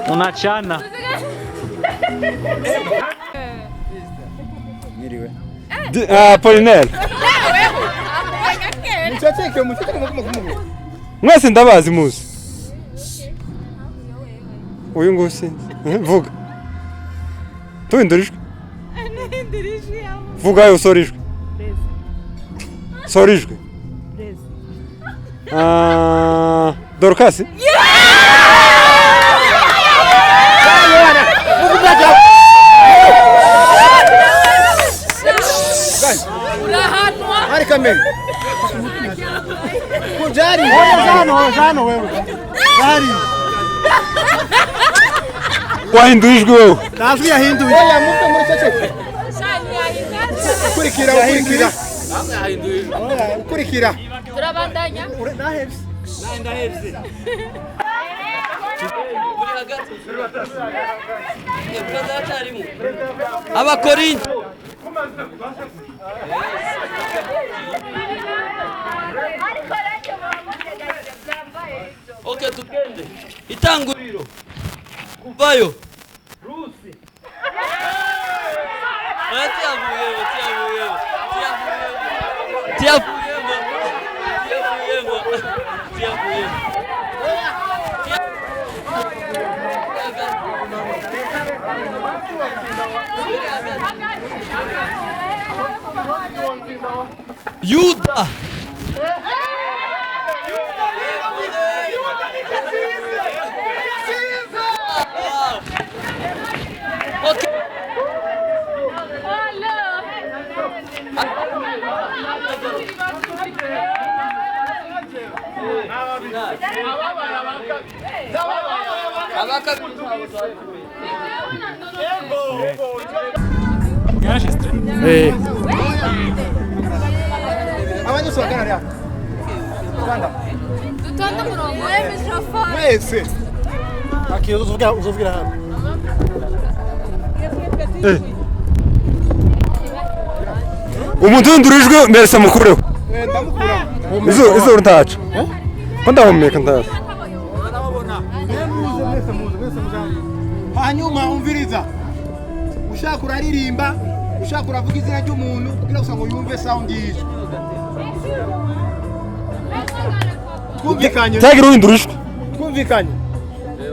Unachana. Mwiriwe. Apollinaire. Mwese ndabazi muzi. Uyu ngusi. Vuga. Tuindirijwe. Vuga yo sorijwe. Sorijwe. Dorcas. Hari kamera. Kujari. Jano wewe. Jari. Wahindurijwe wewe. Nazwi yahinduye. Ya mutwe muri cece. Kurikira. Kurikira. Turabandanya. Ndahebye. Abakorinto Okay, tukende itanguriro kuvayo Rusi Yuda Okay. Abanyuso bagana rya. Rwanda. Dutonda murongo w'imikrofone. Mwese. Akiyo uzovugira hano. Umudundurijwe mbese mukureho. Ndamukura. Izo rutaca. Ndahumeka ndaza. Hanyuma umviriza. Ushaka uraririmba, ushaka uravuga izina ry'umuntu kugira ngo yumve sound yizo. Twumvikanye. Tagira uhindurijwe. Twumvikanye.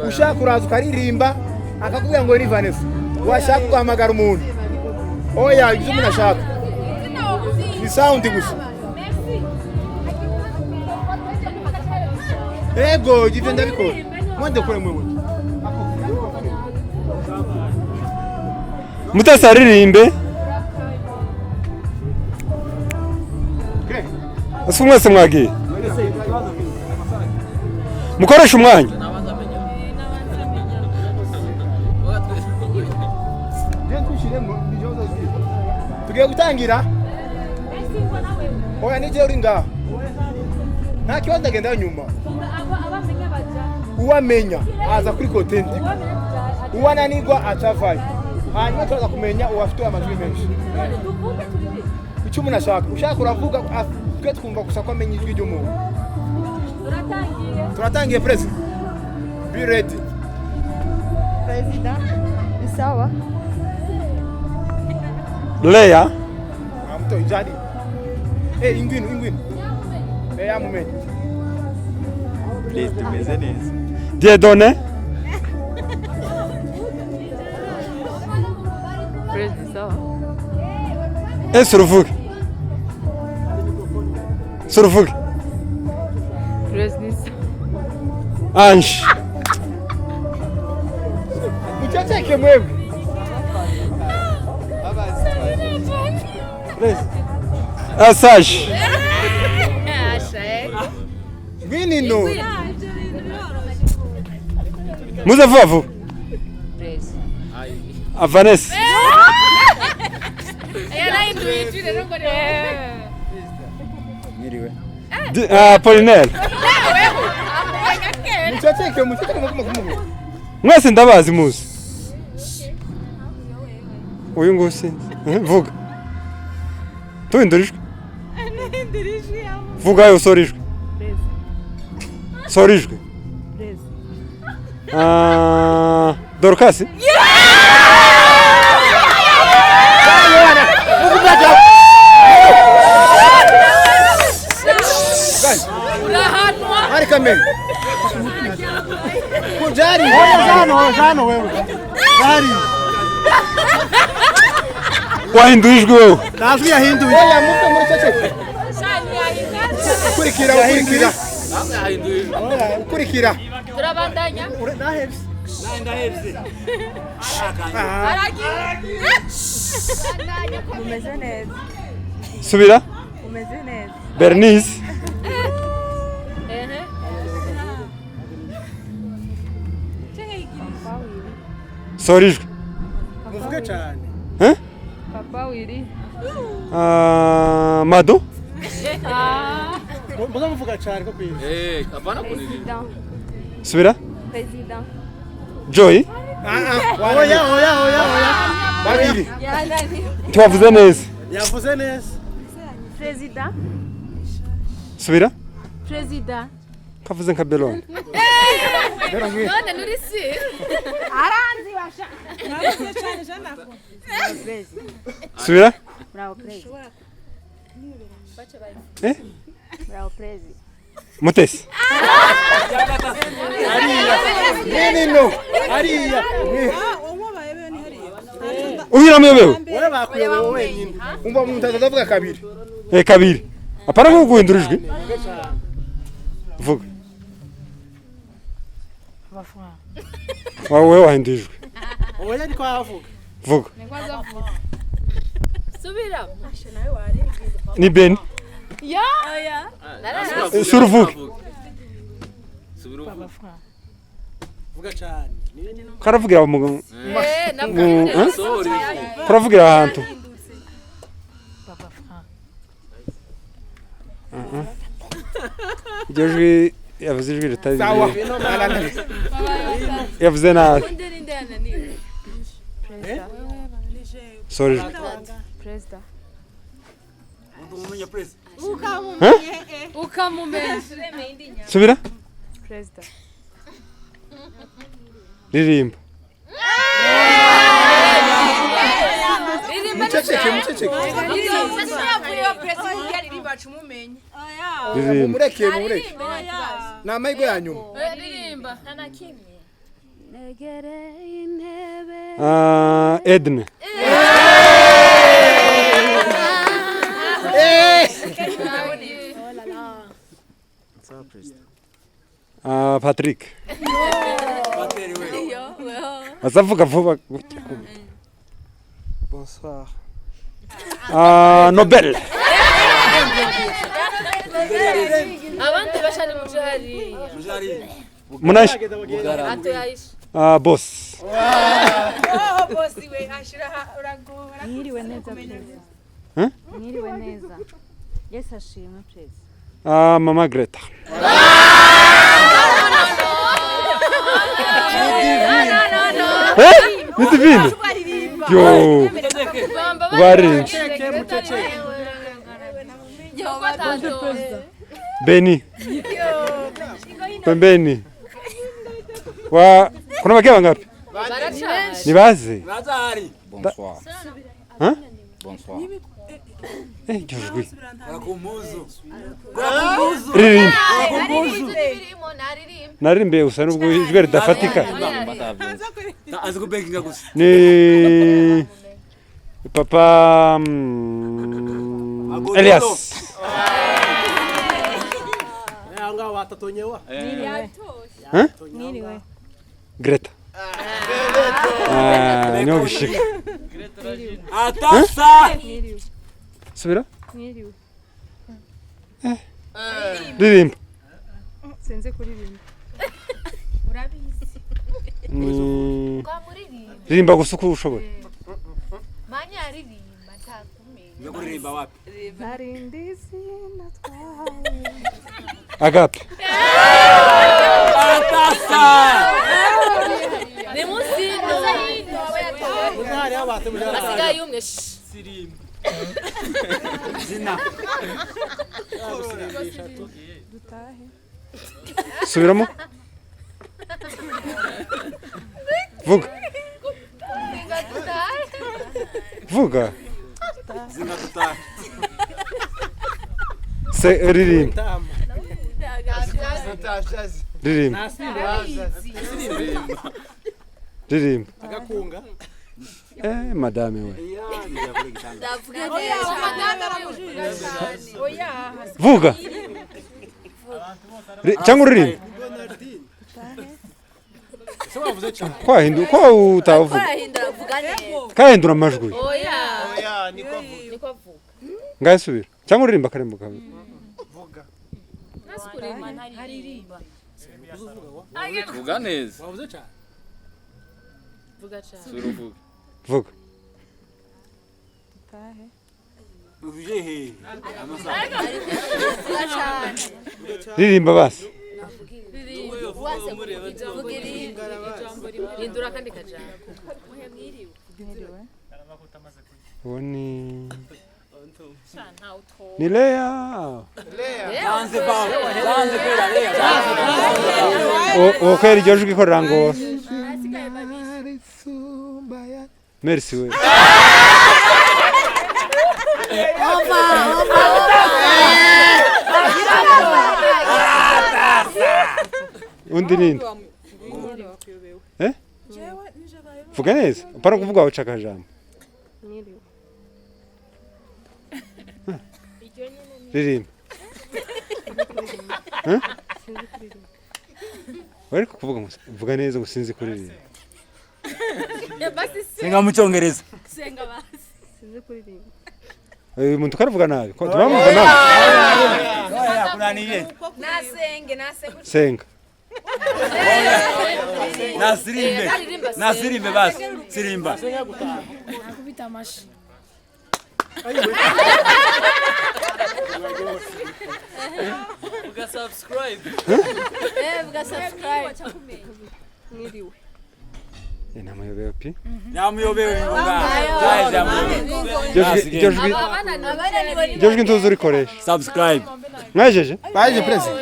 Ushaka uraza ukaririmba akakubwira ngo ni Vanessa. Washaka guhamagara umuntu. Oya, ibyo umuntu ashaka. Ni sound gusa. Ego, jivyo ndabikora. Mwende kure mwewe. Mutasi aririmbe. Ese mwese mwagiye. Mukoresha umwanya. Tugiye gutangira. Oya nije uri ngaho. Nta kibazo ndagenda nyuma. Uwamenya aza kuri content. Uwananirwa atavayo. Hanyuma turaza kumenya uwafite amajwi menshi. Icyo umuntu ashaka. Ushaka uravuga twe twumva gusa ko amenya ijwi ry'umuntu. Turatangiye president. Be ready. President. Isawa. Leya. Amto ijadi. Ingwino. Leya mumenye. Please tumeze neza. Dieudonné. President sawa. Suruvuge. President. Ange. Muchacheke mwewe. Sage. Binino. Muze vuba vuba. Vanessa. Mwiriwe. Apollinaire. Muceceke mumu. Mwese ndabazi muzi. Uyu nguyu sinzi. Vuga. Tuhindurijwe. Vuga yo sorijwe. Sorijwe. Dorcas. Ari kamera. Kujari. Hano wewe. Jari. Wahindurijwe wewe. Ntabwo yahinduye. Oya muto muri ceceke. Kurikira. Kurikira. Turabandanya. Umeze neza. Subira. Umeze neza. Bernice. Sorijwe. Muvuge cyane. Papa wiri. Mado. Muze muvuga cyane ko kwiza. Apana kunirira. Subira. President. Joy. Oya. Babiri. Tuwavuze neza. Yavuze neza. President. Subira. President. Kavuze nka Belon. None nuri si. Aranzi washa. Navuze cyane janako. Subira. Bravo president. Bravo president. Mutesi. Binino. Ariya. Uhiramo wewe. Wewe bakwewe wenyine. Umva umuntu atavuga kabiri. Kabiri. Apana ko guhindurijwe. Vuga. Wewe wahindurijwe. Oya ariko avuga. Vuga. Subira. Ni Ben. Ya. Suruvuga. Vuga cyane. Karavugira mu Navuga. Sorry. karavugira ahantu. Jejwe yavuze ijwi ritari. Sawa. Yavuze nabi. Sorry. President. Umenya press. Ukamumenya. Subira. President. Ririmba. Muceceke. Ririmba. Mureke. Ni amahirwe ya nyuma. Ririmba. Nanakimwe. Negereye intebe. Edne. Patrick. Azavuga vuba. Bonsoir. Nobel. Abandi bashari mujari. Munash. Atoyaisha. Boss. Boss we ashira uragora. Mwiriwe neza president. Mwiriwe neza. Yes ashimwe president. Mama Greta. Ni divino. Yo. Warinchi. Beni. Pembeni. Kuna wake wangapi? Ni baze. Bonsoir. Hein? Bonsoir. Jojwe. Rakumbuzo. Ririmba. Narimbe usa nubwo ijwi ridafatika. Azi kubekinga gusa. Ni Papa Elias. Anga watatonyewa. Mwiriwe. Greta. Nyo bishika. Atasa. subira Mwiriwe. ririmba Sinzi kuririmba. ririmba gusa uko ushoboye Manya aririmba ntakumenya. Yo kuririmba wapi? Narindisi natwawe. agape Atasa. Ni musino. Uzahari abate muri Basigaye umwe. Sirimba. Zina. Dutahe. subiramo vuga vuga Zina tutahe. se ririmba ririmba ririmba agakunga madame we Ndavuga neza. Madame aramujurira cyane. Oya. vuga cyangwa uririmba kwahindura ko utavuga Arahindura avuga neza. kahindura amajwi Oya. niko avuga Niko avuga. ngaye subira cyangwa uririmba karembo kawe vuga Nasukurima ntaririmba. Vuga neza. wavuze cyane Vuga cyane. Suruvuga. vuga Dutahe. Uje he? Amasaha. Vuga cyane. ririmba basi Wase kuvuga irimba. Hindura kandi kajambo. Mwiriwe. uwo ni Lea Zanze bawe. Zanze kwera Lea. uwo kwera iryo jwi ko rangora merci we undi ninde vuga neza upara kuvuga waca akajambo Mwiriwe. ririmba Sinzi kuririmba. ariko kuvuga ngo vuga neza ngo sinzi kuririmba Senga mu cyongereza. Sinzi kuririmba. uyu muntu karavuga nabi ko tubamvuga nabi Oya kunaniye. Nasenge. senga Nasirimbe. Nasirimbe basi. Sirimba. Kubita amashi. Vuga subscribe. Vuga subscribe. Mwiriwe. namuyobewe pi Namuyobewe ingunga. Zaje amuyobewe. iryo jwi ntuzi urikoresha Subscribe. mwajeje baje president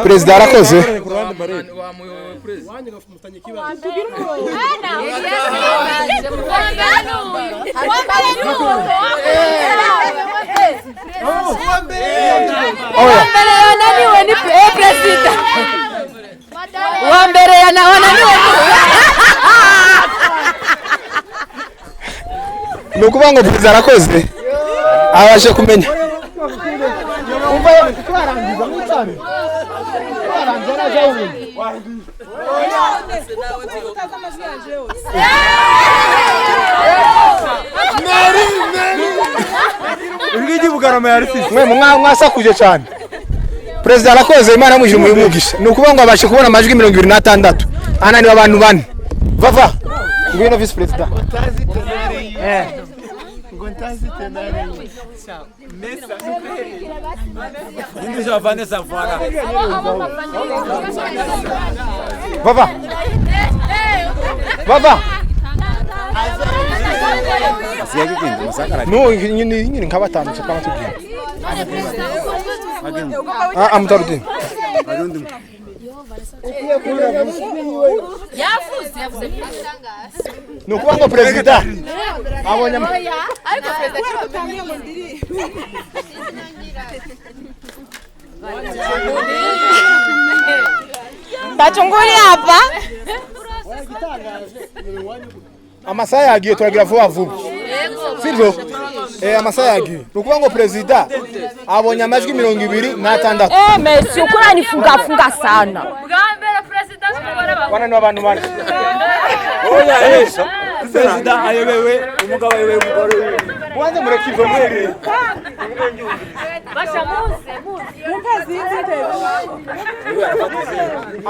president arakoze Wananiwe ni president. Wa mbere wananiwe. ni ukuvuga ngo president arakoze abashe kumenya umva twarangiza mwitane twarangiza naje ubundi urwigi bugarama yari mwe mwasakuje cyane president arakoze imana yamujije umugisha ni ukuvuga ngo abashe kubona amajwi 26 ananiwe abantu bane vava ngwino vice president Ndio ya Vanessa Fara. vava vava Asiye kindi musakara. no nyine nkabatanu cyo kwa tubwira amutarudini Yavuze ni ukuvuga ngo president abonye ariko president Tachunguli hapa. amasaha yagiye turagira vuba vuba sivyo amasaha yagiye ni ukuvuga ngo president abonye amajwi 26 Messi ukura nifunga sana. bwa mbere president wana ni abantu bane oya Perezida ayobewe umugabo ayobewe umugore. Mwanze murekizo mwere. Basha muze.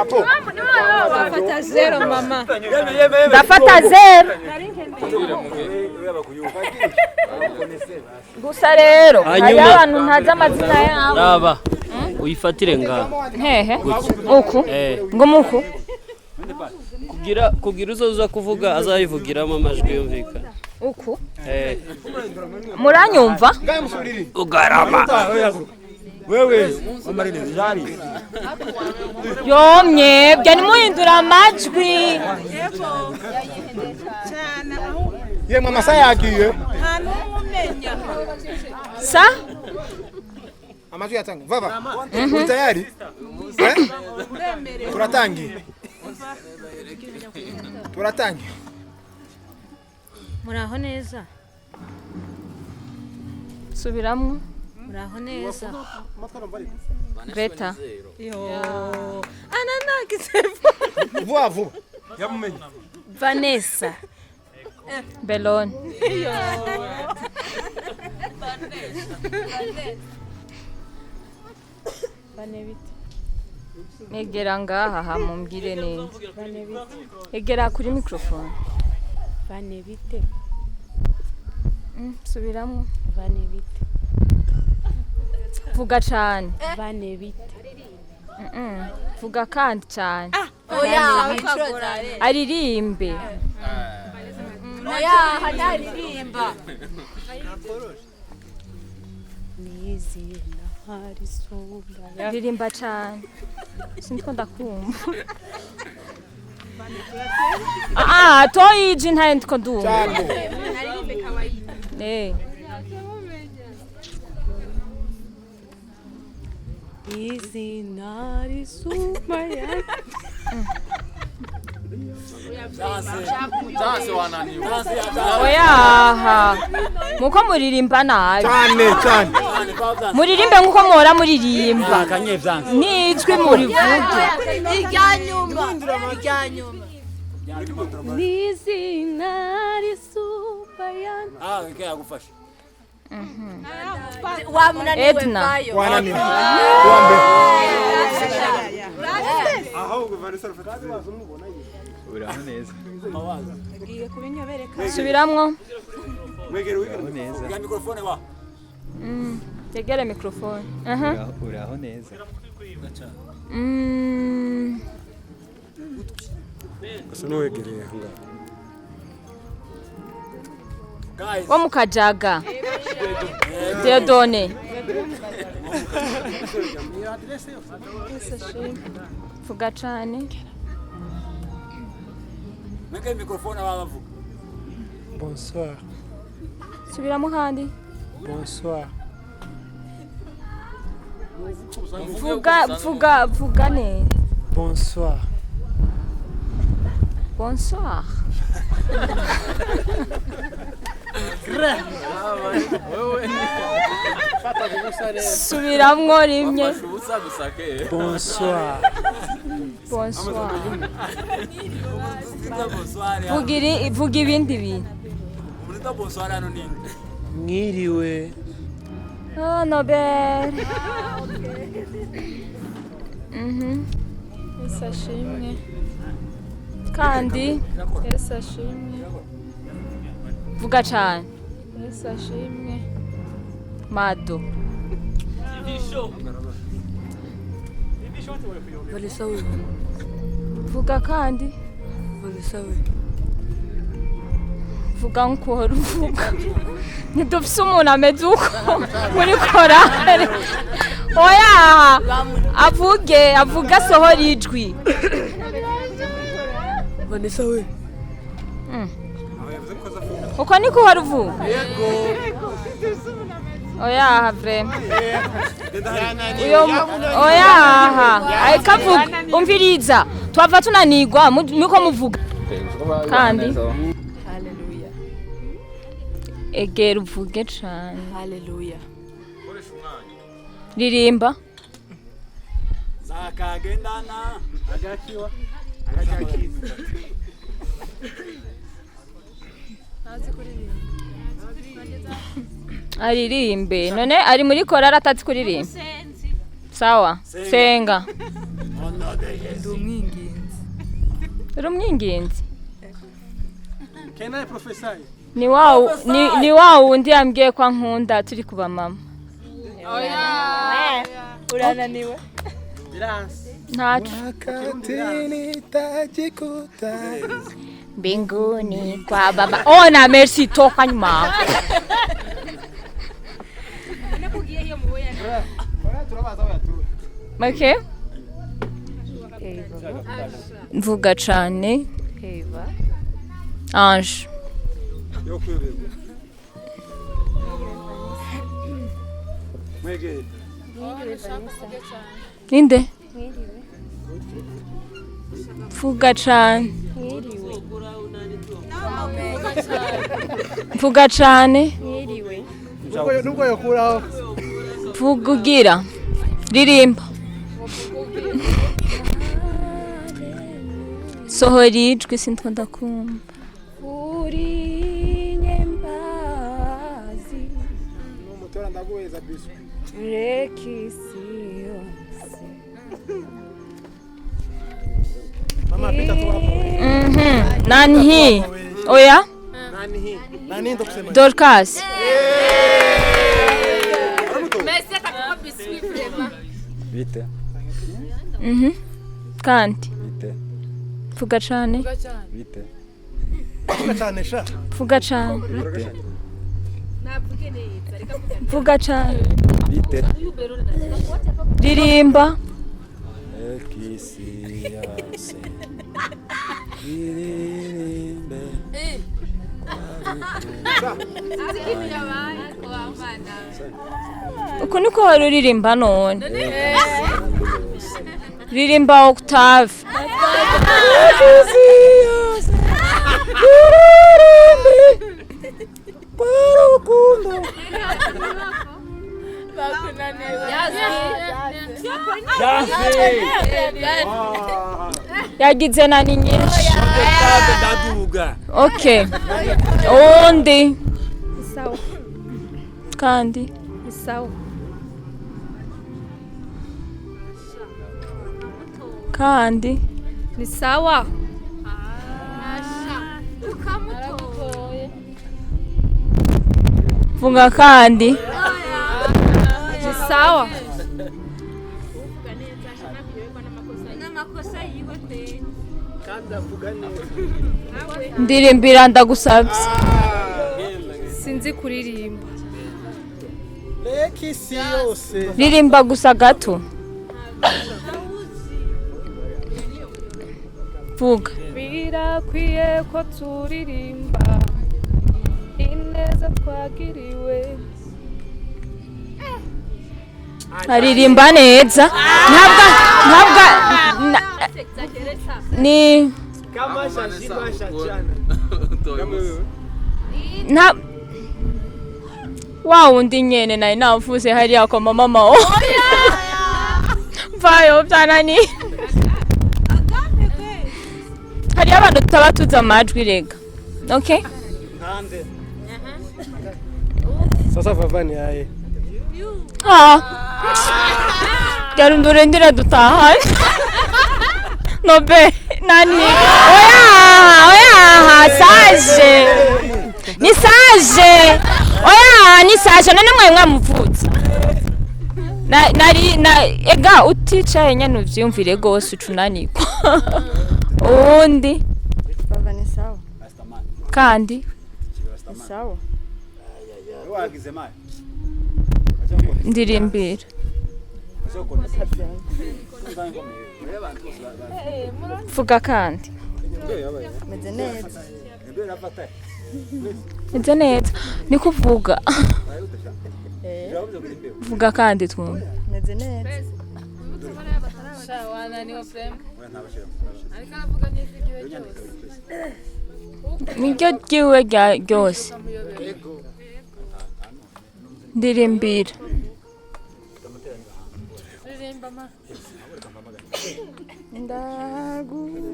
Apo. Ndafata zero mama. Ndafata zero. Gusa rero hari abantu ntazi amazina yabo. Raba. Uyifatire nga. Hehe. Uku. Ngo muku. Kugira uzoza kuvuga azayivugiramo amajwi yumvikana. Uku. Muranyumva? Ugarama. Wewe amarine jari. Yomye byani muhindura amajwi. Ye mama sayagiye. Sa? Amajwi yatanga. Vava. Uri tayari? Turatangiye. Turatangiye. Muraho neza. Subiramwo. Muraho neza. Greta. Ananagisefu. Vuba vuba. Yamumenye. Vanessa. Belon. Egera ngaha hamumbwire neza. Egera kuri microphone. Bane bite. Subiramwo. Bane bite. Vuga cyane. Bane bite. Vuga kandi cyane. Oya, aririmbe. Oya, hanaririmba. Nizi hari sura. Ririmba cyane. Siniko ndakumva. Toyiji ntaye ndiko ndumva. Izi nari sumaya. Danse wananiwa. Oya, muko muririmba nabi. Cyane. Muririmbe nkuko muhora muririmba. Kanye vyanse. Nijwi murivuge. Iryanyuma. Nizi nari sumaya. Ngeke agufasha. Edna. Wananiwe. Ahubwo Vanessa rufata Uraho neza. Ngiye kubinyobereka. Subiramwo. wegere neza. Ya mikrofone wa. Tegere mikrofone. Uraho neza. Gusa n'uwegereye aho ngaho. Guys. Wo mukajaga. Theodone. Vuga cyane. Meke mikrofone bavuga. Bonsoir. Subiramo kandi. Bonsoir. Vuga ne. Bonsoir. Bonsoir. Subiramwo rimwe. Bonsoir. Bonsoir. Vuga ibindi bintu. Umunita bonsoir hano ninde? Mwiriwe. Oh, Nobel. Isashimwe. Kandi Isashimwe. vuga cyane. Isashimwe. Mado. Valisawe. Vuga kandi. Valisawe. Vuga nkuko uvuga. Ntidufise umuntu ameze uko muri korale. Oya, avuga sohora ijwi. Valisawe. Uko niko waruvu? Oya, vrema. Oya, ayikavuga. Umviriza. Twava tunanigwa muko muvuga. Kandi Hallelujah. egera uvuge cyane. Hallelujah. Ririmba. Zakagendana agakiwa. aririmbe none ari muri korari atazi kuririmba sawa senga uri umwinginzi ni wa wundi yambwiye ko ankunda turi kuba mama urananiwe ntacu mbinguni kwa baba ona merci toka nyuma okay mvuga cyane Ange ninde mvuga cyane mvuga cyane nubwo yakuraho mvuga ugira ririmba sohora ijwi sintwa ndakumva uri nyembazi n'umutora ndaguheza bisu rekisiyo mama pita tu hapo nani hii oya nani ndo kusema Dorcas bite kandi bite vuga cyane bite cyane sha vuga cyane bite vuga cyane bite ririmba ekisiyase iririmbe uko niko wari uririmba none ririmba octave yagize nani nyinshi okay undi sawa kandi sawa kandi ni sawa vuga kandi ni sawa ndirimbira ndagusabye sinzi kuririmba ekisi yose ririmba gusa gato vuga birakwiye ko turirimba ineza twagiriwe aririmba neza ntabwo ni kama shashidwa shachana nta wa wundi nyene naye navuze hariya kwa mama o vayo byanani hari abantu tutaba tuzi amajwi rega okay sasa vavani yaye yarundure ndira dutaha nobe nani oya sage ni sage oya ni sage none mwe mwamuvutse na ega uticaye nyene uvyumvire gose ucunanirwa undi baba ni sawa kandi sawa wagize mai ndirimbira vuga kandi meze neza meze neza ni kuvuga vuga kandi twumva meze neza niryo ryiwe ryose ndirimbira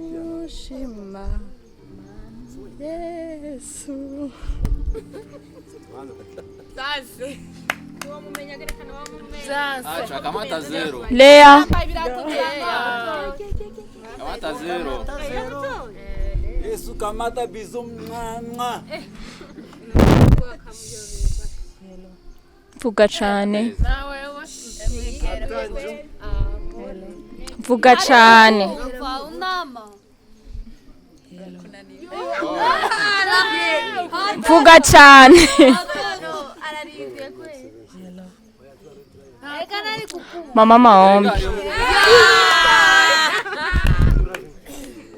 ndagushima Yesu. Zaze. Acha kamata zero. Lea. Kamata zero. Yesu kamata bizo mwa. Vuga cane. Vuga cane. Vuga cane. Mama maombi.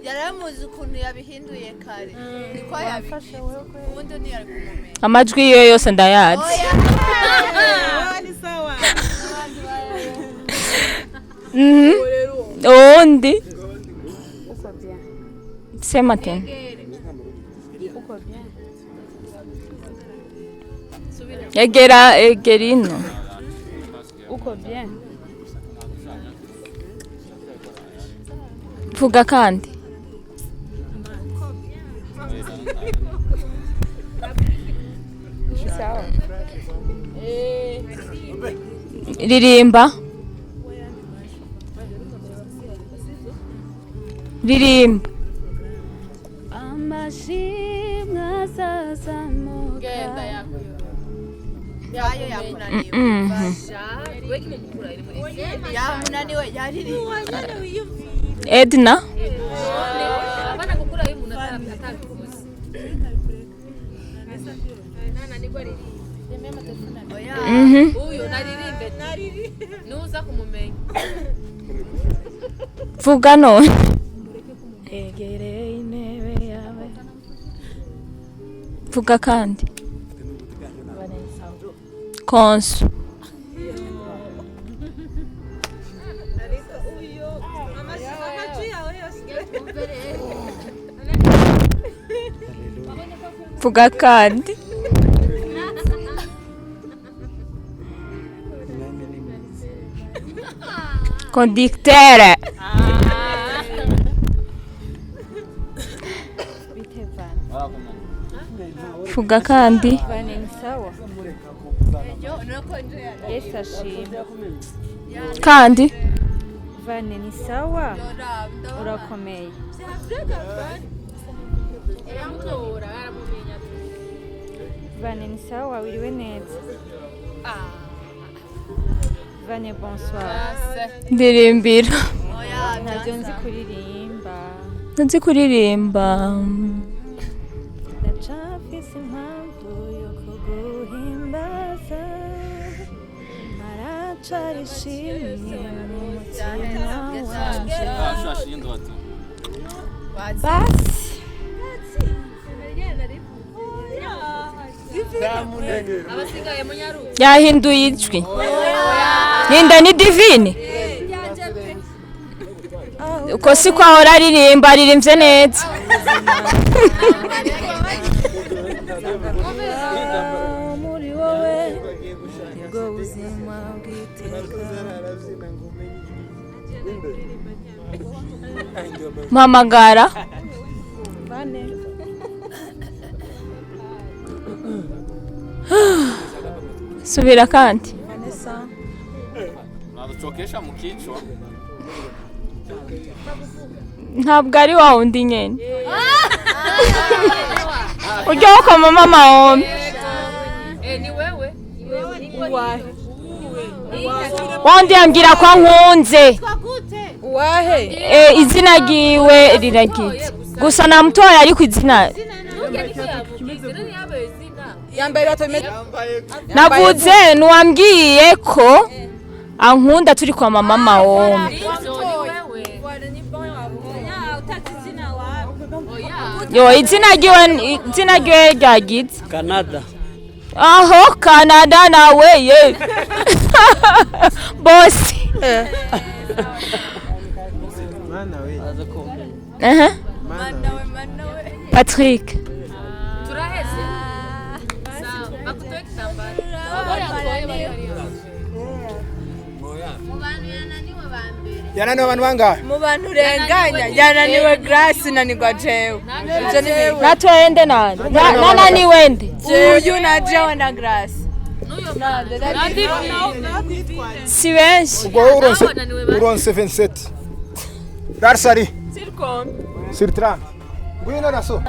Yaramuzi ukuntu yabihinduye kare. Niko yabifashe ubundi ntiyari kumumenya. Amajwi iyo yose ndayazi. Ni sawa. Ondi. Sema tena. Egerino. Uko bien. Vuga kandi. Sawa. Ririmba. Ririmba. Amashimwe zazamuka. Genda yayo. Yayo yakunaniwe. Yamunaniwe yaririmbye. Edna. Abana gukura y'umuntu atabikoze. Uyu naririmbe. Nuza kumumenya. Vuga none. Egereye intebe yawe. Vuga kandi. Konsu. Vuga kandi. Conducteur. Vuga kandi. Vane ni sawa. Yesu ashimwe. Kandi. Vane ni sawa. Urakomeye. Vane ni sawa wiriwe neza. Vane bonsoir. Ndirimbira. Ntabyo nzi kuririmba. Nzi kuririmba. Ndacafise impamvu yo kuguhimbaza. Maracari ishimwe mu mutima wanje. Basi. Yahinduye ijwi. Ninda ni divine. Uko siko ahora aririmba aririmbye neza. Muri wowe ubwo buzima bw'iteka. Mpamagara. Vane. Subira kandi. Vanessa. Naduchokesha mu kichwa. Ntabwo ari wa wundi nyene. Ujya kwa mama maombi. Ni wewe. Wandi yambwira ko nkunze. Wahe. Izina giwe riragize. Gusa namutoya ari ku izina. Yambaye batomeze. Navuze nuwambwiye ko ankunda turi kwa mama maombi. Yo izina giwe ryagize. Canada. Aho Canada nawe ye. Boss. Mana we. Patrick. Turaheze. Sawa. Bakutoye kitambara. Abari atoye bari hariyo. Mu bantu yananiwe ba mbere. yananiwe abantu bangahe mu bantu urenganya yananiwe Grace nanigwa jewe natwende nani nananiwe nde uyu na jewe na Grace si benshi ubwo uronse 27 darsari sur 30 ngwino naso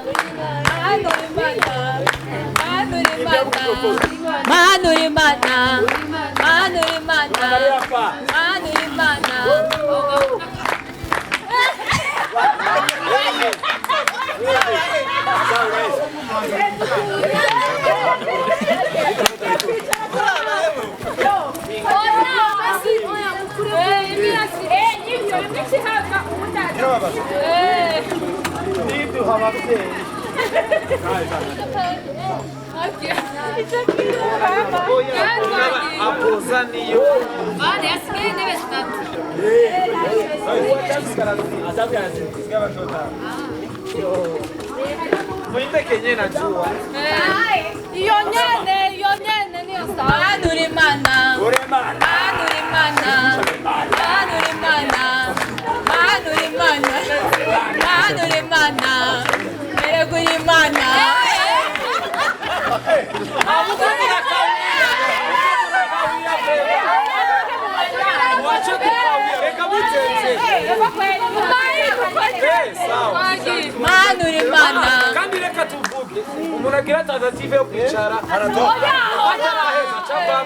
Manurimana kandi reka tuvuge umuntu agira tentative yo kwicara aratoka ataraheza cyangwa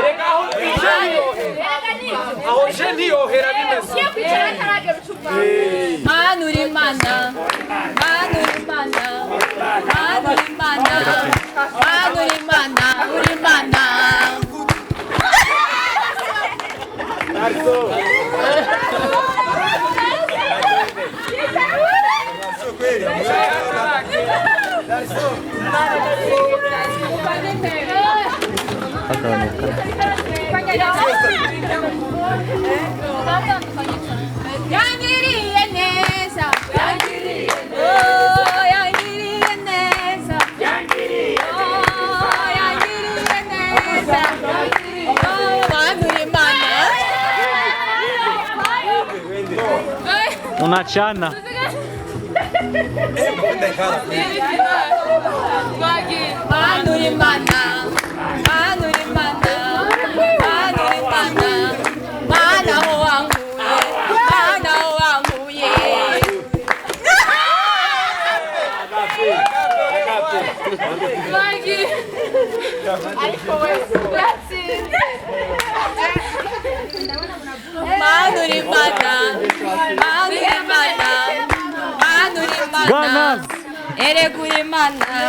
reka aho je ntiyohera bimeze Manurimana unachana Ganas. Eregurimana.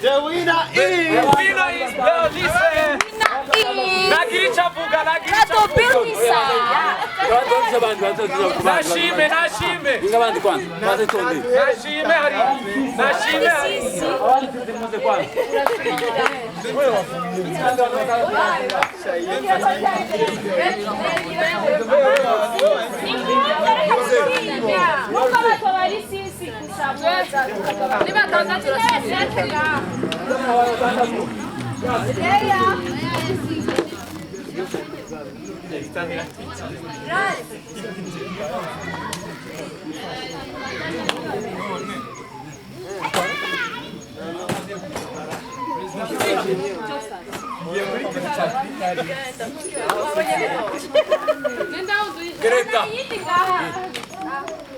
The winner is Belise. Nagicha vuga Nashime. Ingabandi kwanza. Baze tonde. Nashime hari. Greta.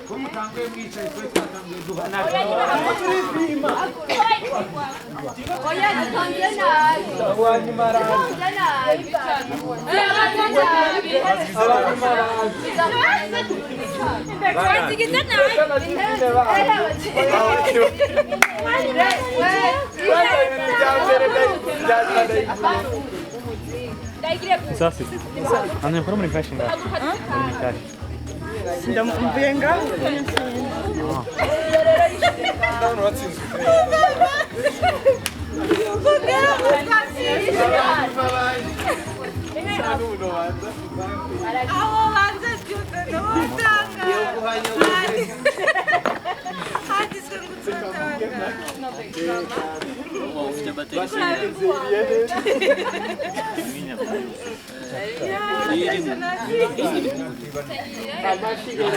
ko mutanguye mwicaye twe twatanguye duhana oya dutanze nabi abanyuma arazi Sasi. Anda por uma imagem lá. Mvuye ngaho Não watsinzwe.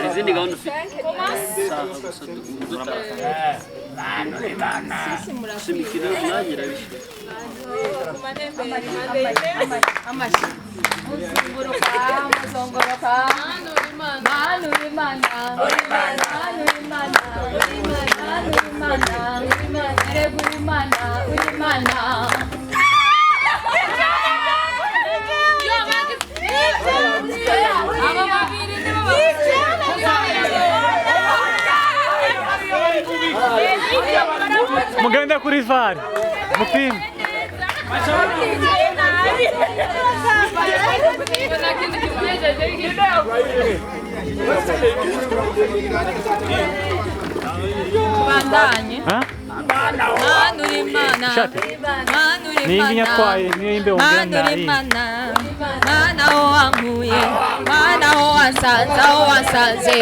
izindi gahunda ufite simikira nagira bishye Muganda kuri VAR. Mupime. Bandanye. Manuri mana. Ningi nyatwaye niyo imbe ongera nayi. Mana wanguye. Mana wansanze.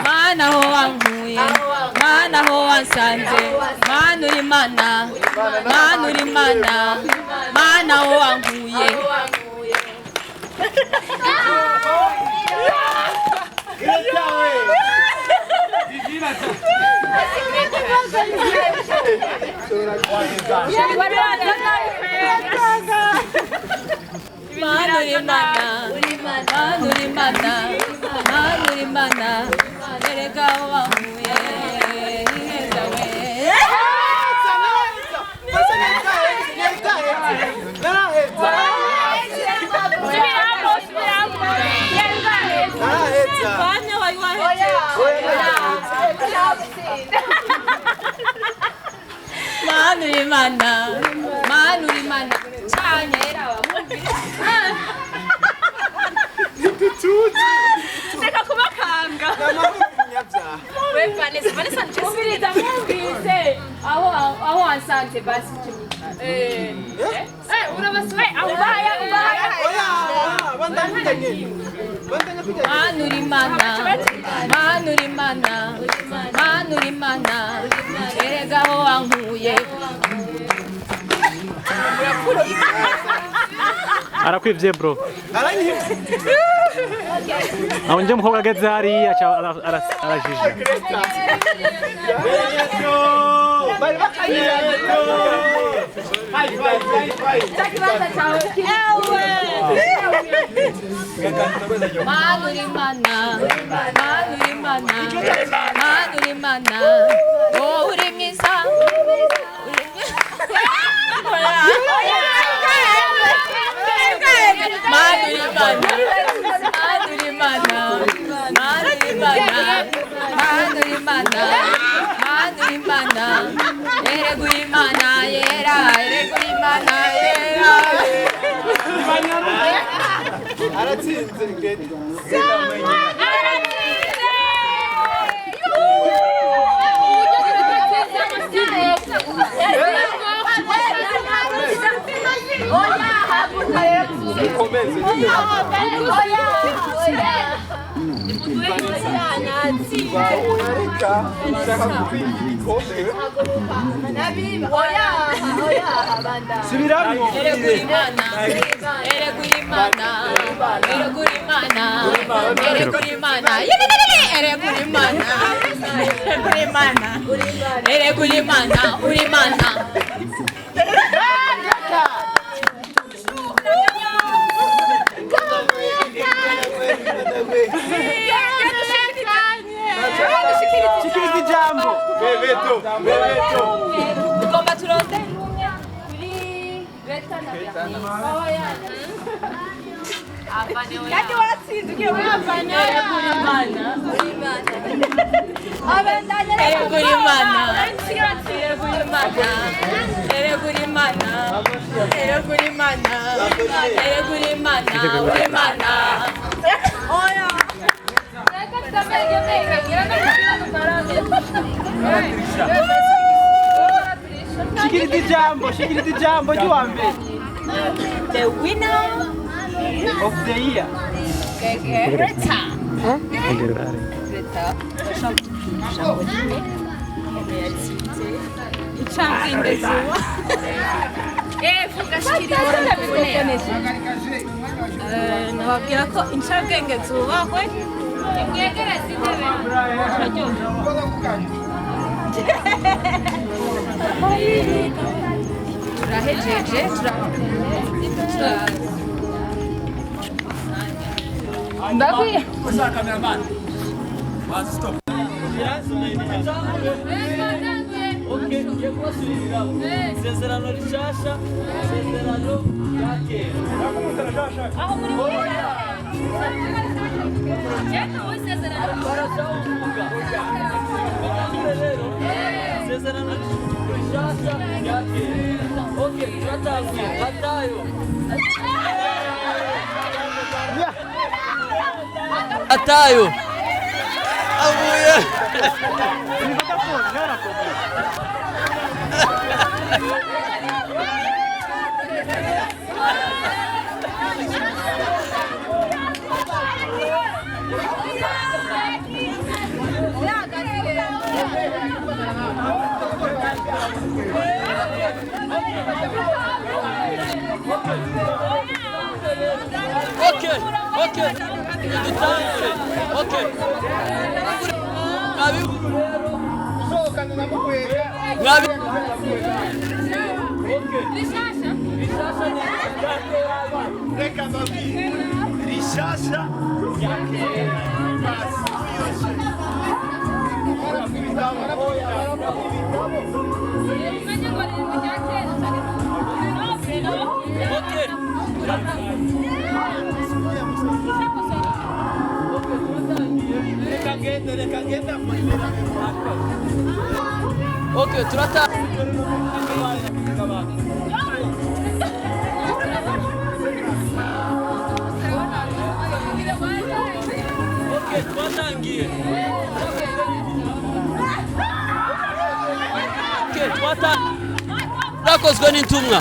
Mana ho wanguye, mana ho wansanze, manuri mana, mana ho wanguye. Manuri mana, erega wanguye. Manuri mana, chanyera wa mungu. Seka kubakanga. We Vanessa nchesirida mwumvise aho ansanze basi urabaswe aho baya manuri mana erega aho wankuye Arakwivye bro. Aho nje mukobwa ageze hariya arajije. Manuri mana oh uri mwiza Manuri mana aratsinze ngende Shikiriza ijambo. Bebeto. Tugomba turonde kuri Beta na Bernard. Kati watsinze ugiye kuyavana kuri Imana. Abandanya kuri Imana. Oya. Shikiriza ijambo ry'uwambere. The winner Of the year. Greta. Greta. Ijambo rimwe yatsinze icangengezwa. Vuga shikiriza. Nababwira ko incabwenge zubahwe. Imwegereze intebe. Turahejeje ndabwiye isezerano rishasha isezerano rya kera aho muri isezerano rishasha rya kera okay turatangiye Matayo Matayo avuye Okay. Okay. Okay, turata. Okay, twatangiye. Okay, twakozwe n'intumwa.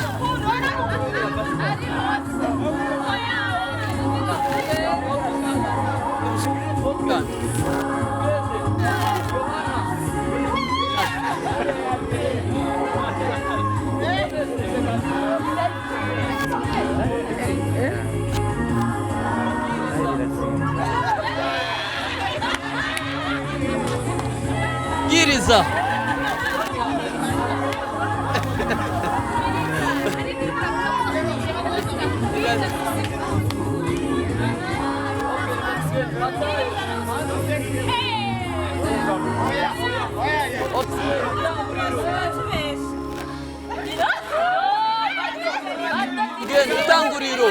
Giriza. Tanguriro.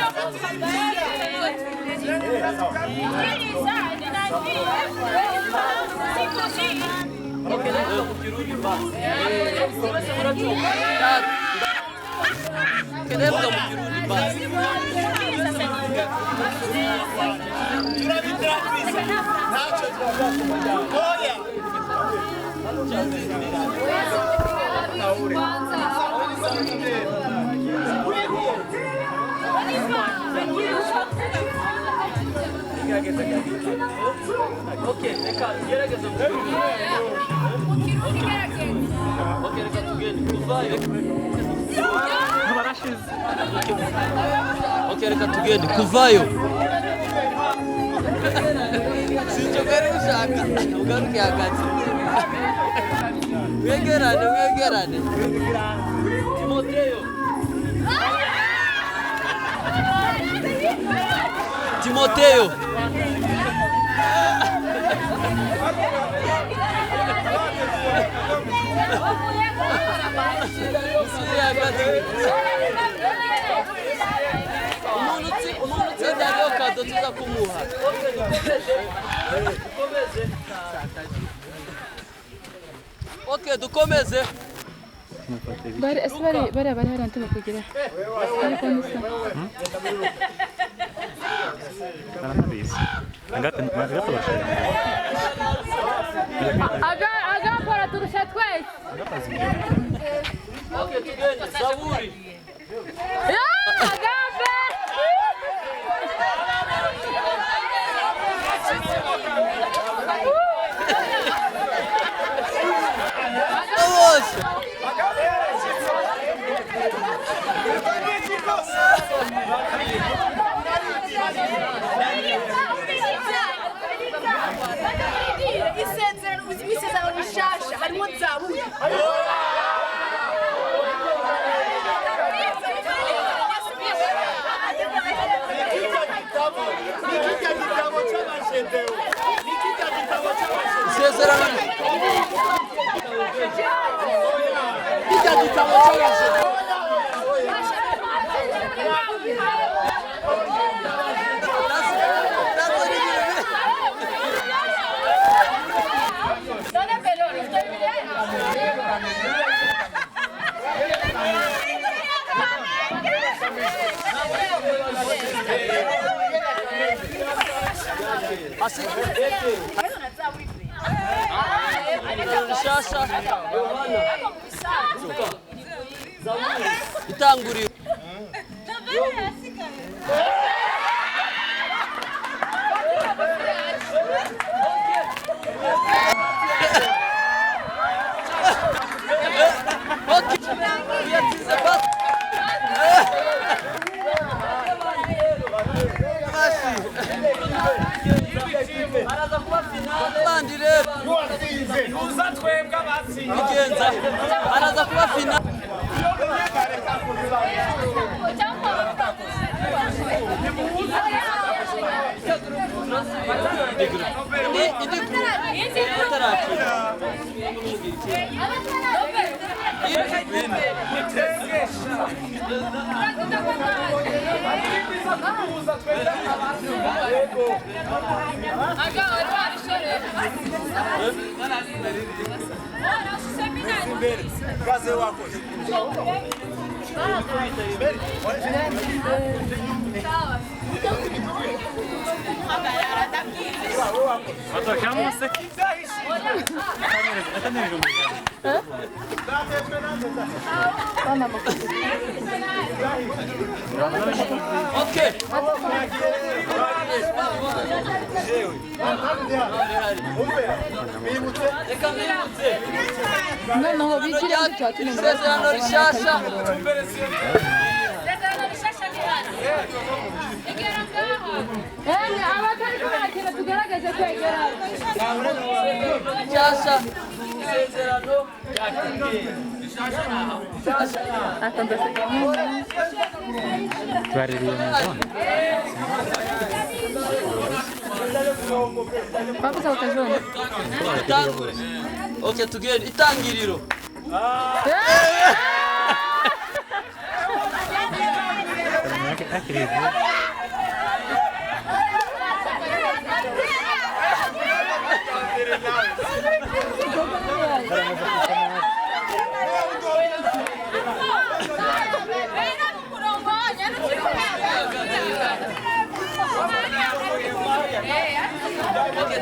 Okay, ndavuga mu Kirundi basi. Okay, reka gerageza mu Kirundi. Okay, reka tugende kuvayo. barashize Okay, reka tugende kuvayo. Sinjo gari ushaka. Ugaruke hagati. Wegerane. Timoteyo. Umuntu utsinda kado tuza kumuha. Okay, dukomeze. bari harante bakugira ariko nisa baranabizi agate barashize agakora turusha twese Okay, tugende. Zaburi. agambe isezerano rishasha harimo zaburi Rishasha itanguriro. Araza kuba final. Kaze wako. batoshamuse Okay. noneho bigira Isezerano rishasha. abatari kurakira tugaragaze kwegera Rishasha. Isezerano. baririye mu zone bavuze bakajona Itanguriro. Okay, tugende itangiriro. akiriye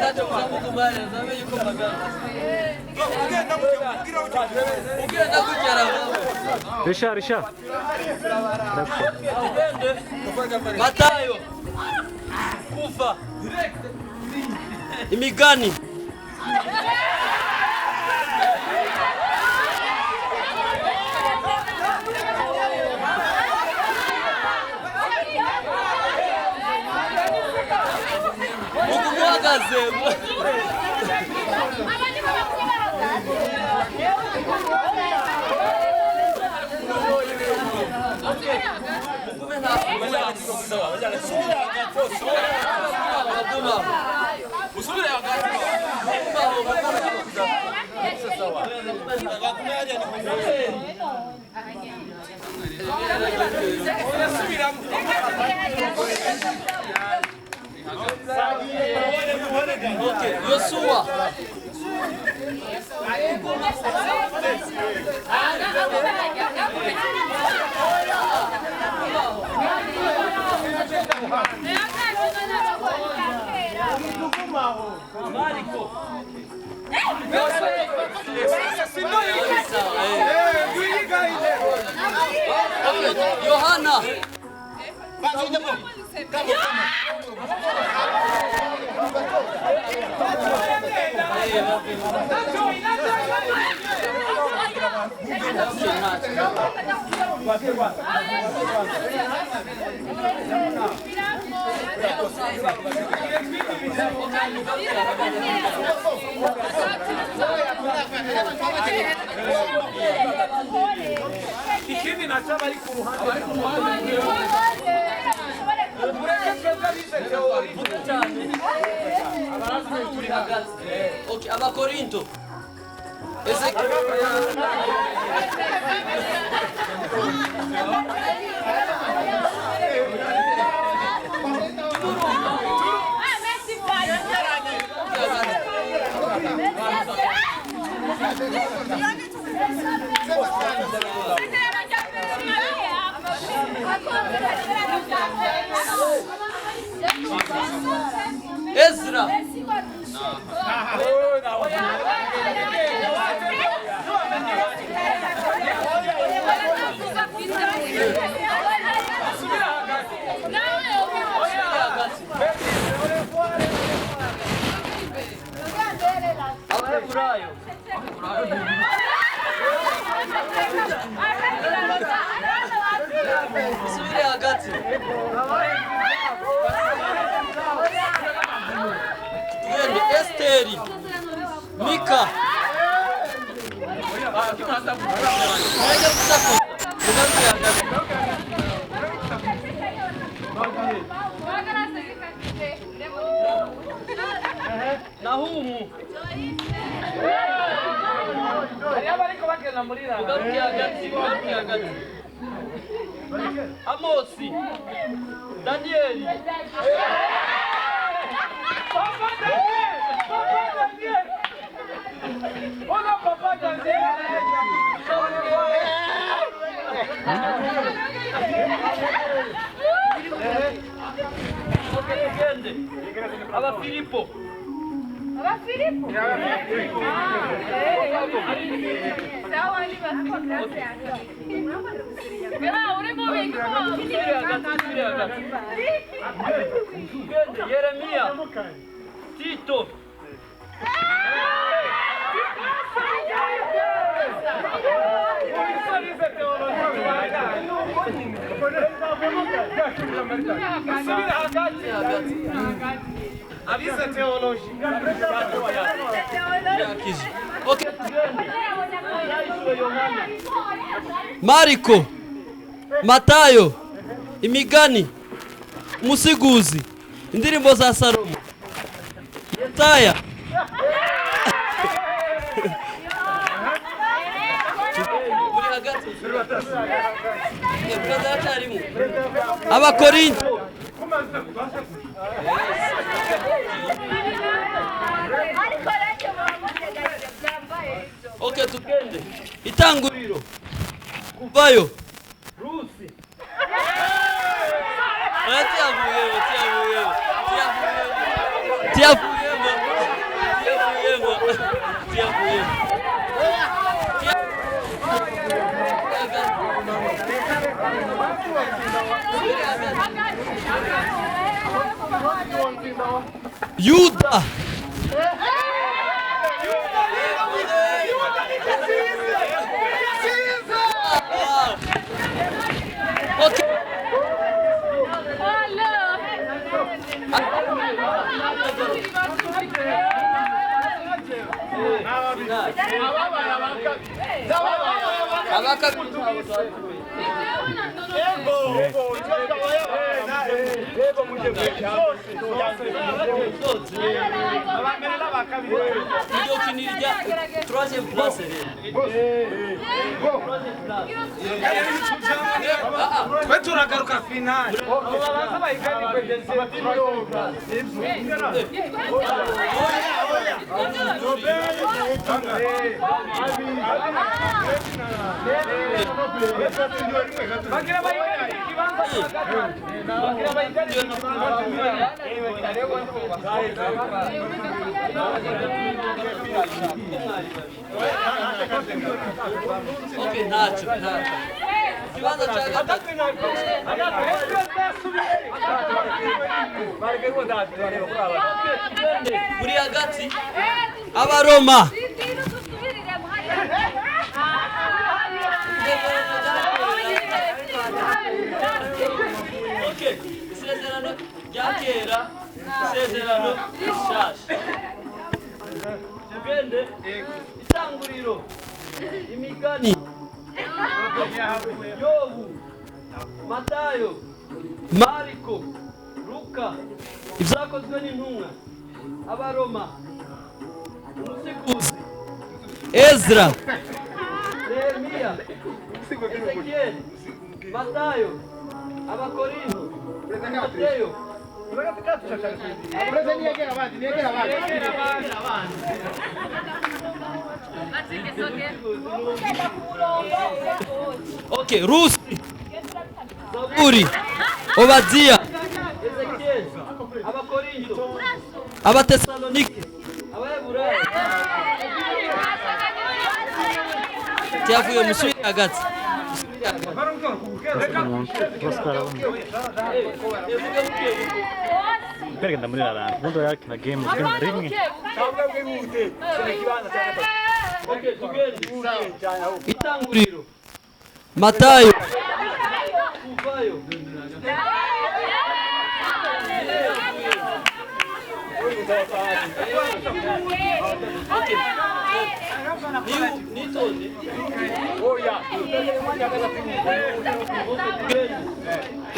Ntacyo muzamukumare zabe yuko magana. Ugenda kugera. Risha. Matayo. Kufa. Imigani. Muhagaze. Yosua. Yohana. Ikindi nasaba ari ku ruhande. Okay, Abakorinto. Ezra. Subire hagati. Tugende Esteri. Mika. Nahumu. Amosi. Danieli. Papa Daniel. Hola Papa Daniel. Aba Filippo. Sawa ni basi. Yeremia. Tito. Avisa teology. Okay. Mariko. Matayo. Imigani. Musiguzi. Indirimbo za Salomo. Yesaya. Abakorinto. Okay, tukende. Itanguriro. Kuvayo. Rusi. Tiavuye. Yuda. Okay. turagaruka finale babanza bayigani Okay, ntacyo ikibanza cya gatatu muri hagati abaroma okay isezerano rya kera isezerano rishasha tugende itanguriro imigani Yobu, Matayo, Mariko, Luka, ibyakozwe n'intumwa, abaroma, umusikuzi, Ezra, Nehemiya, Zisekeje, Matayo, abakorinto, Mateyo, okay, Rusi, Zaburi, Obadiya, Zisekeje, abakorinto, abatesalonike, abaheburayo. Cyavuye musubire hagati. Mbega ndamuri rarana ubundi yakina game rimwe Itanguriro Matayo Kuvayo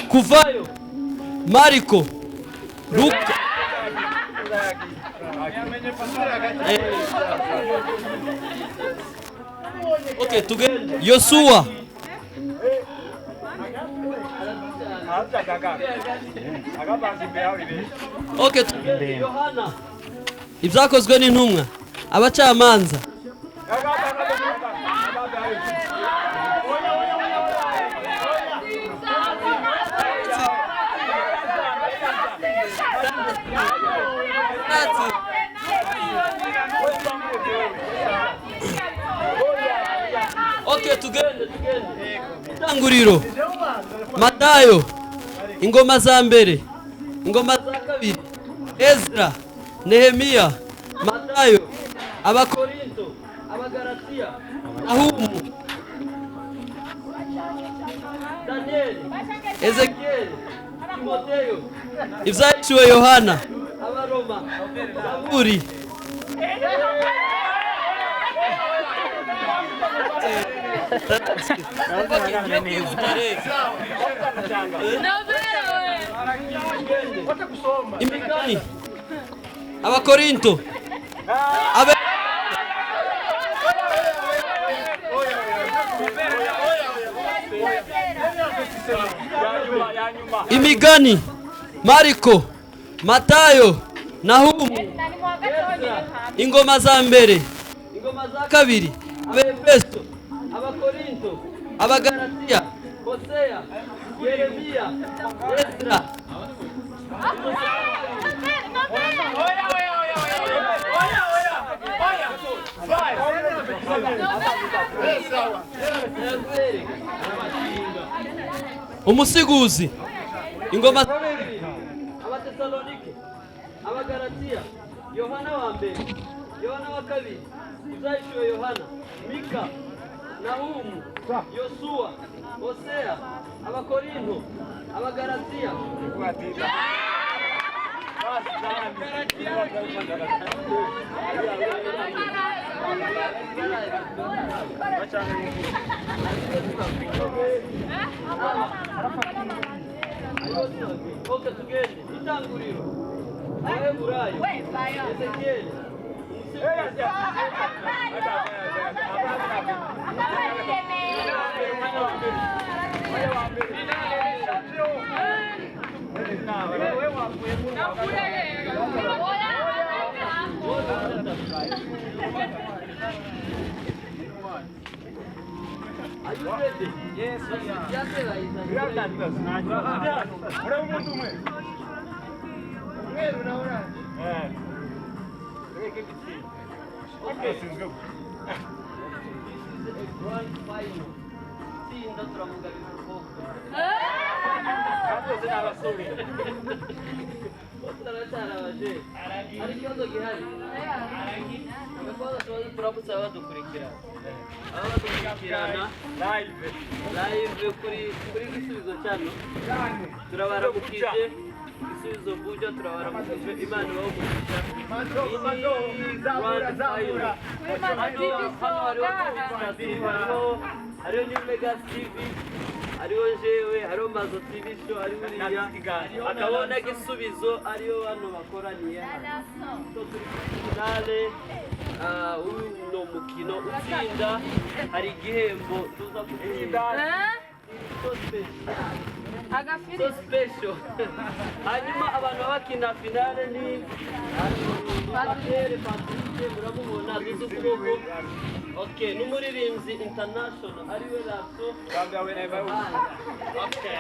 Kuvayo Mariko Luka okay, tugende Yosuwa okay, tugende Yohana ibyakozwe n'intumwa abacamanza okay, tugende itanguriro Matayo ingoma za mbere ingoma za kabiri Ezra Nehemiya Matayo abakorinto abagalatiya Nahumu Daniel Ezekiel Timoteyo ibyahishuwe Yohana abaroma Zaburi imigani abakorinto imigani Mariko Matayo Nahumu ingoma za mbere ingoma za kabiri Abaefeso abakorinto abagalatiya Hosea Yeremiya Ezra Umusiguzi ingoma Abatesalonike Abagalatiya Yohana wa mbere Yohana wa kabiri Ibyishimo Yohana Mika Nahumu Yosuwa Hosea Abakorinto Abagalatiya Okay, tugende itanguriro Abaheburayo Zisekeje Are you ready? Yes, we are. Live kuri Gisubizo channel turabaramukije Gisubizo buja turabaramukije Imana ibahumugisha hariho ni Mbega TV hariho jewe hariho Mazo TV show hariho Uriya akabona Gisubizo ariyo hano bakoraniye finale uno mukino utsinda hari igihembo tuza kugenda so special hanyuma abantu bakina finale ni Patrick muramubona duzu kuboko okay n'umuririmbyi international ariwe Raso okay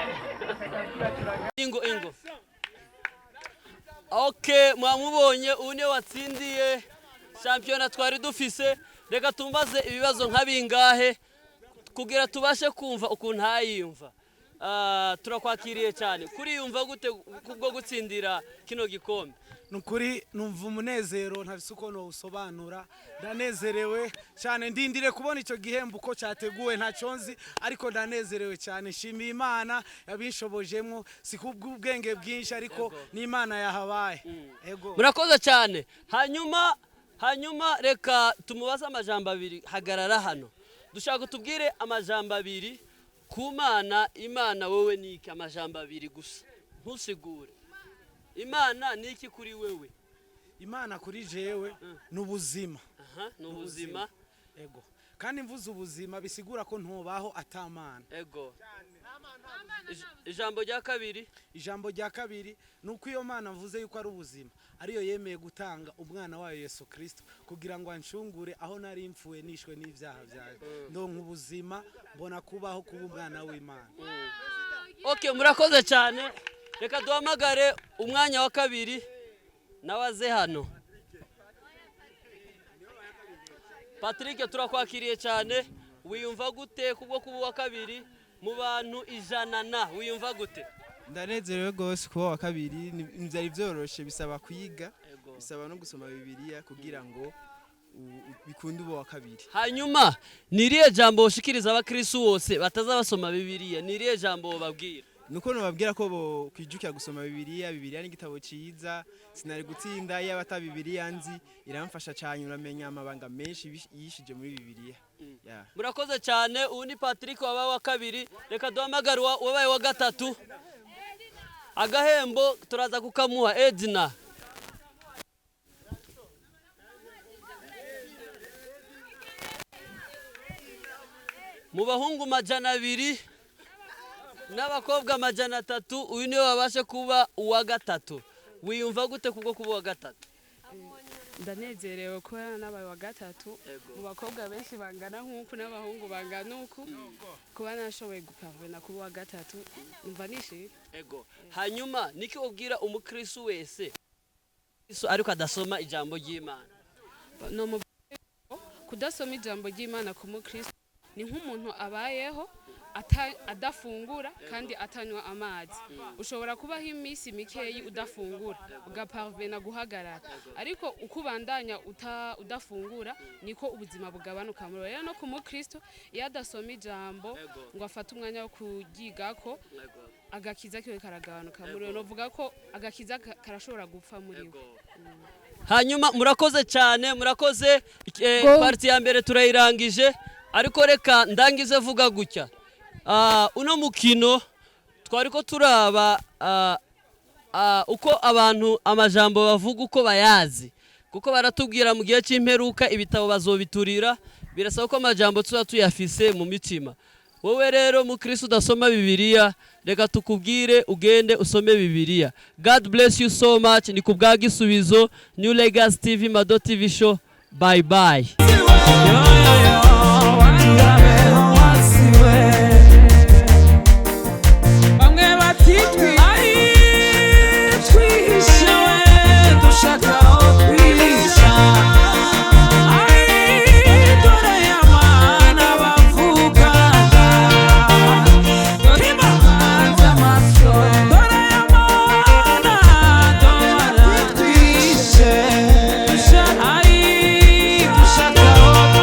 ingo okay mwamubonye une watsindiye champion twari dufise reka tumbaze ibibazo nk'abingahe kugira tubashe kumva ukuntu hayimva turakwakiriye cyane kuri yumva gute kubwo gutsindira kino gikombe nukuri numva umunezero ntafise uko no usobanura ndanezerewe cyane ndindire kubona icyo gihembo uko cyateguwe ntaconzi ariko ndanezerewe cyane shimiye Imana yabishobojemwo sikubw'ubwenge bwinshi ariko ni Imana yahabaye ego murakoze cyane hanyuma reka tumubaza amajambo abiri hagarara hano dushaka tubwire amajambo abiri ku Mana Imana wowe niki amajambo abiri gusa ntusigure Imana niki kuri wewe Imana kuri jewe n'ubuzima n'ubuzima ego kandi mvuze ubuzima bisigura ko ntobaho atamana ego ijambo rya kabiri nuko iyo Mana mvuze yuko ari ubuzima ariyo yemeye gutanga umwana wayo Yesu Kristo kugira ngo anshungure aho nari mfuye nishwe n'ivyaha byaje ndonka ubuzima mbona kubaho kuba umwana w'Imana okay murakoze cyane reka duhamagare umwanya wa kabiri nawaze hano Patrick turakwakiriye cyane wiyumva gute kubwo kuba wa kabiri mu bantu 100 wiyumva gute ndanezerewe gose kuba wa kabiri n'ivyari byoroshe bisaba kwiga bisaba no gusoma Bibiliya kugira ngo bikunde ubo wa kabiri hanyuma niriye jambo ushikiriza abakristo bose bataza basoma Bibiliya niriye jambo babwira nuko nobabwira ko bo kwijukira gusoma Bibiliya ni igitabo ciza sinari gutsinda y'abata Bibiliya nzi iramfasha cyane uramenya amabanga menshi yishije muri Bibiliya murakoze cyane ubu ni Patrick wabaye wa kabiri reka duhamagare wabaye wa gatatu agahembo turaza kukamuha Edna mu bahungu 200 n'abakobwa 300 uyu niwe wabashe kuba uwa gatatu wiyumva gute kubwo kuba uwa gatatu ndanezerewe ko nabaye wa gatatu mu bakobwa benshi bangana nk'uko n'abahungu bangana uko kuba nashoboye gupavena kuba wa gatatu umva nishimye ego hanyuma niki ubwira umukristo wese ariko adasoma ijambo ry'Imana no mu kudasoma ijambo ry'Imana ku mukristo ni nk'umuntu abayeho adafungura kandi atanywa amazi. Ushobora kubaho iminsi mikeyi udafungura ugaparvena guhagarara, ariko uko ubandanya udafungura niko ubuzima bugabanuka. Rero no ku mukristo iyo adasoma ijambo ngo afate umwanya wo kuryigako, agakiza kiwe karagabanuka. Rero novuga ko agakiza karashobora gupfa muri we. Hanyuma murakoze cyane, murakoze. Parti ya mbere turayirangije, ariko reka ndangize vuga gutya. Uno mukino twariko turaba uko abantu amajambo bavuga uko bayazi, kuko baratubwira mu gihe cy'imperuka ibitabo bazobiturira, birasaba ko amajambo tuza tuyafise mu mitima. Wowe rero mu Kristo udasoma Bibiliya, reka tukubwire ugende usome Bibiliya. God bless you so much. Ni kubwa Gisubizo, New Legacy TV, Mado TV show. Bye bye.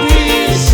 Peace.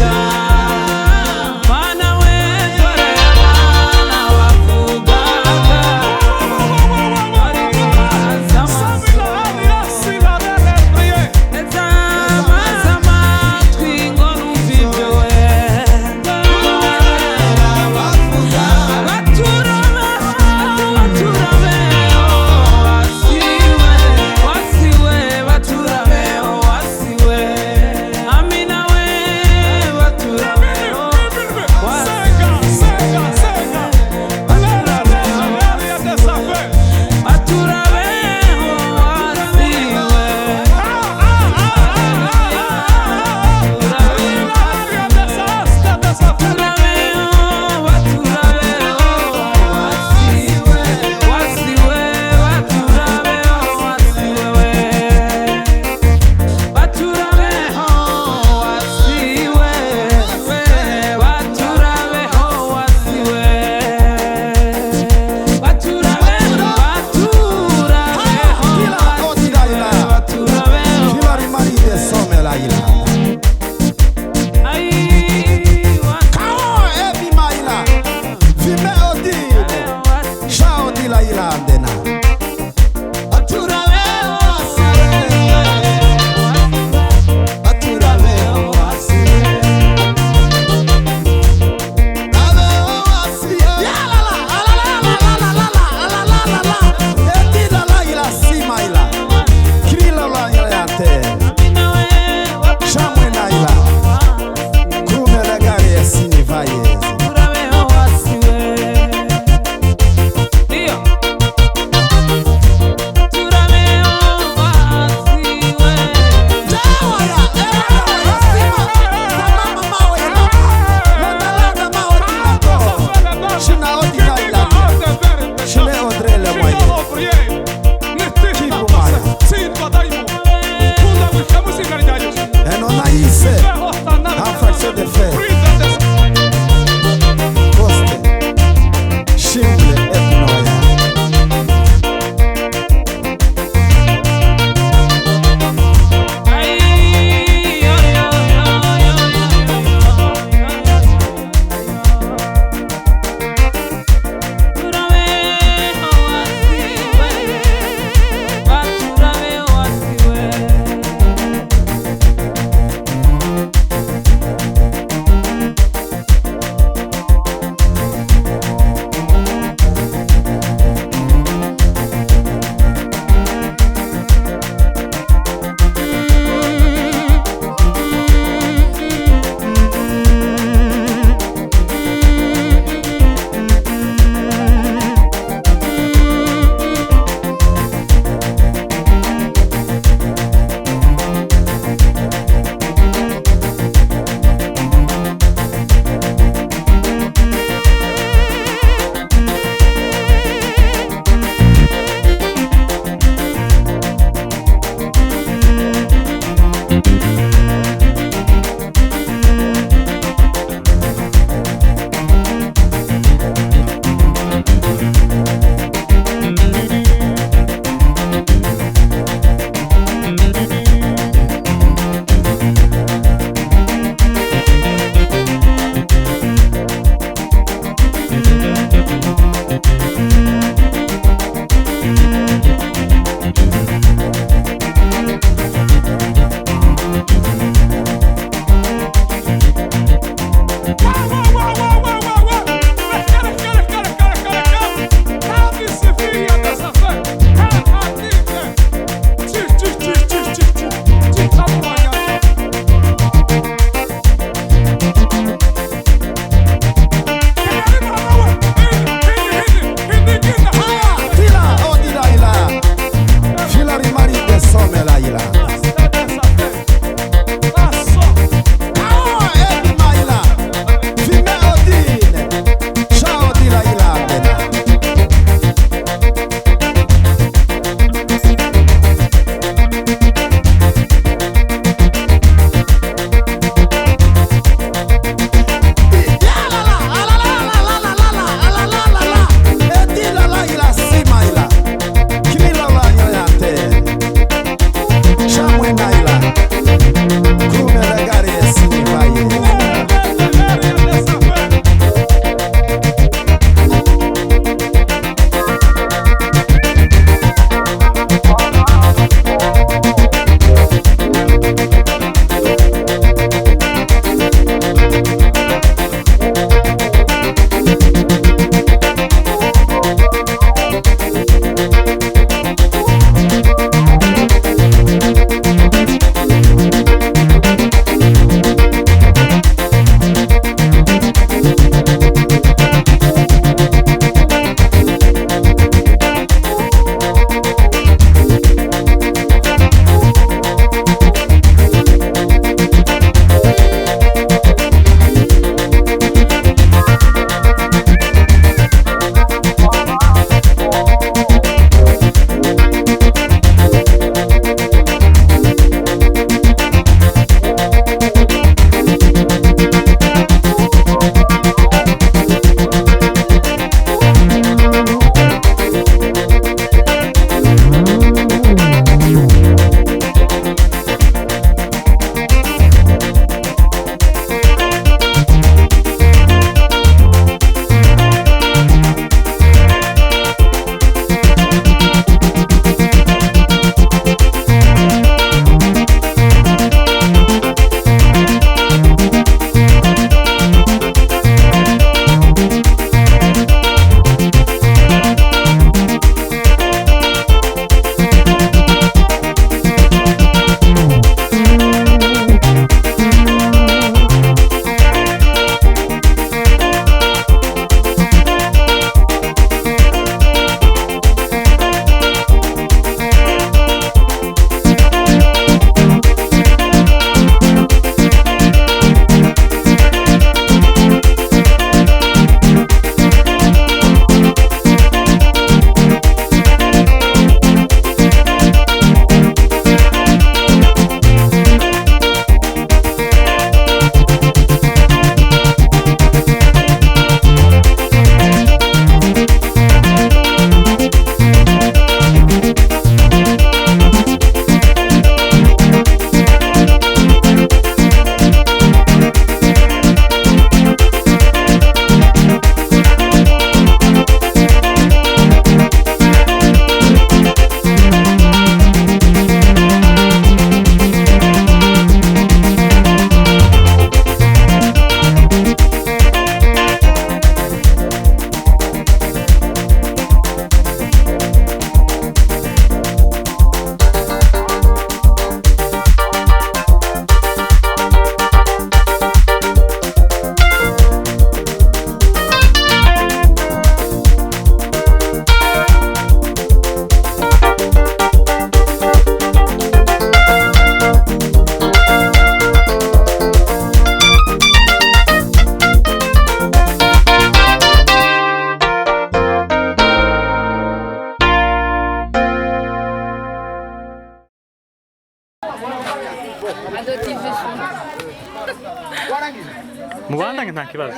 nta kibazo.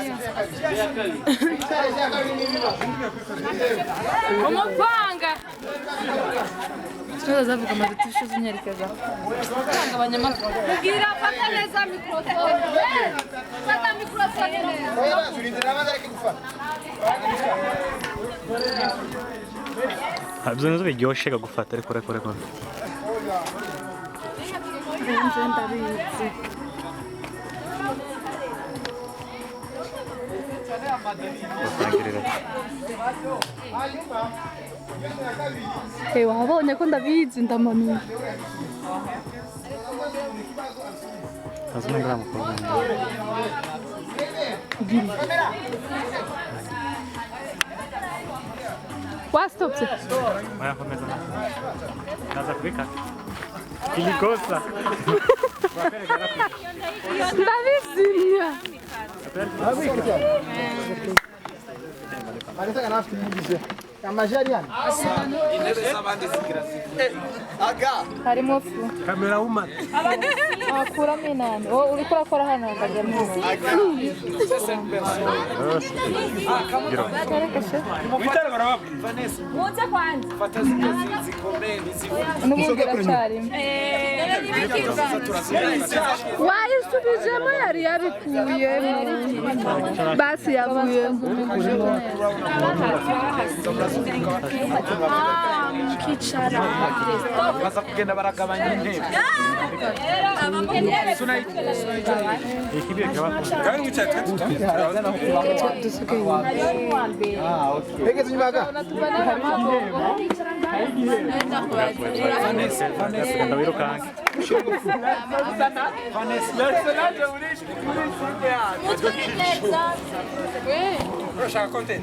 Umupanga. Sasa zavuga amadutisho zinyerekeza. Panga abanyamakuru. Bwira fata neza mikrofone. Fata mikrofone neza. Turindira abandi ariko gufata. Ibyo nizo biryoshye gufata ariko rekore. Nje ndabizi. Wabonye ko ndabizi ndamanuye. Azumva mukobwa. Wastopse. Wayakomeza. Kaza kwika. Kilikosa. Ndabizimya. Marisa kana afite mugize. Amajari yani. Intebe z'abandi zigira Aga. Harimo fu. kamera wumana Akuramo inani. Uri kurakora hano akajyamo. Witara barababwa Vanessa Muze kwanza. fata zikomeye n'izivuga N'ubwira cyarimo. Wayisubijemo yari yabikuyemo. Basi yavuyemo. Kicara. baza kugenda baragabanya intebe kandi wicaye Pegeze nyumaga. Vanessa wirukanka. urashaka content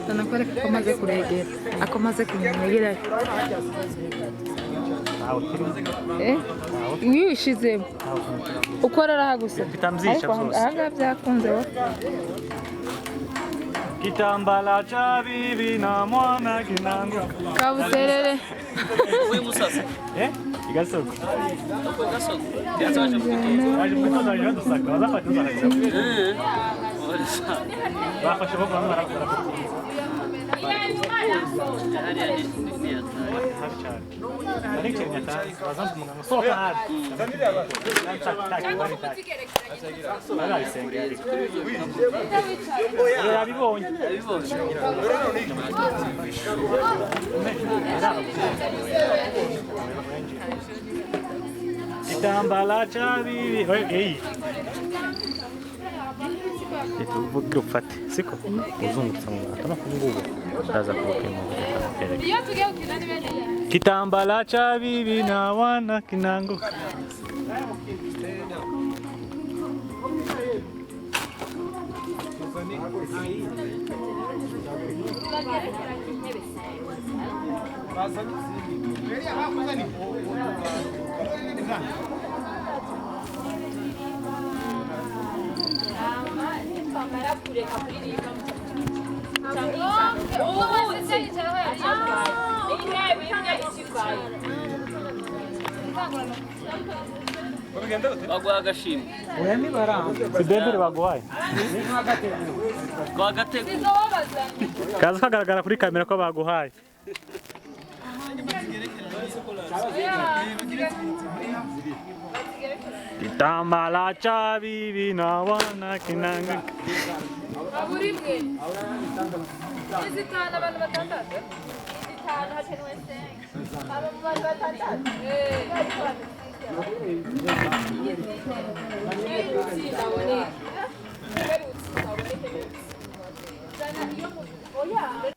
Nanakwereka ko amaze kuregera. Akomaze kunyegera. Wishizemo. Ukorera hagusa. Bitamzisha byose. Aha byakunze wo. Kitambala cha bibi na mwana kinangu. Kabuserere. Uyu musasa. Igasoko. Gasoko. Waje kutoza rero dusaka. Bazafata uzaraka. Bafashe boko barakora. Kitambala cha bibi. Hey. Ito ufate siko uzungutsa mu atama kungubu ndaza kubukema Iyo tugiye ukina ni bene. kitambala cha bibi na wana kinangu Bagwa agashimwe. oya ni baramba sidendere bagwaye Rwagatego. kaza kagaragara kuri kamera ko baguhaye kitambala cha bibi na wana kinanga Aburimwe. Izitana abantu batandatu. Izitana hakenwe senga. Abantu batandatu.